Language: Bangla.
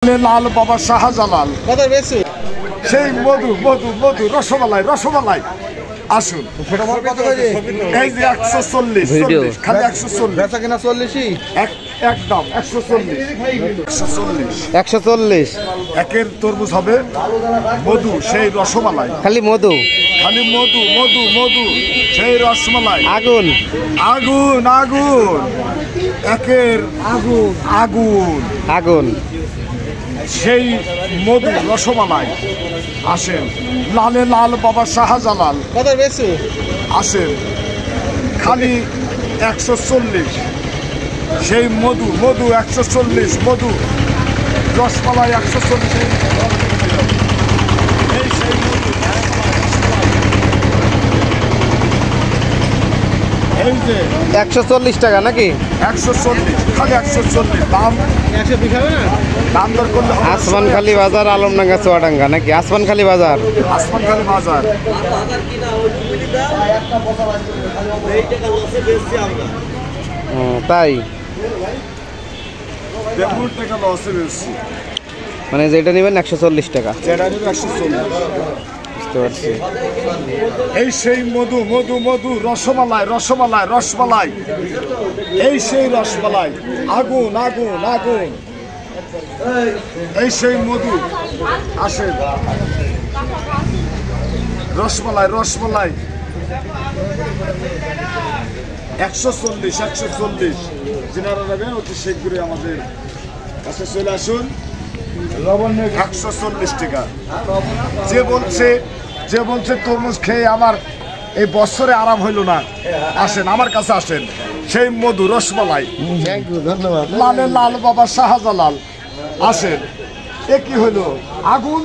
লাল বাবা শাহজালাল সেই মধু মধু মধু রসমালাই রসমালাই আসুন এই যে 140 খালি 140 একদম 140 একের তরমুজ হবে মধু সেই রসমালাই খালি মধু খালি মধু মধু মধু সেই রসমালাই আগুন আগুন আগুন একের আগুন আগুন আগুন সেই মধু রসমালাই আসেন লালে লাল বাবা শাহজালাল আসেন খালি 140 সেই মধু মধু 140 মধু রসমালাই 140 এই যে 140 টাকা নাকি 140 খালি 140 দাম 120 হবে না দাম দর করলে আসমান খালি বাজার আলমডাঙ্গা চুয়াডাঙ্গা নাকি আসমান খালি বাজার আসমান খালি বাজার তাই বেগুন টাকা লসে বেশি মানে যেটা নেবেন 140 টাকা যেটা নেবেন 140 বুঝতে পারছি এই সেই মধু মধু মধু রসমালাই রসমালাই রসমালাই এই সেই রসমালাই আগুন আগুন আগুন এই সেই মধু আসেন রসমালাই রসমালাই 140 যিনারা নেবেন অতি শীঘ্রই আমাদের কাছে চলে আসুন 140 টাকা যে বলছে তরমুজ খেয়ে আমার এই বছরে আরাম হইল না আসেন আমার কাছে আসেন সেই মধু রসমালাই ধন্যবাদ লালে লাল বাবা শাহজালাল আসেন এ কি হইল আগুন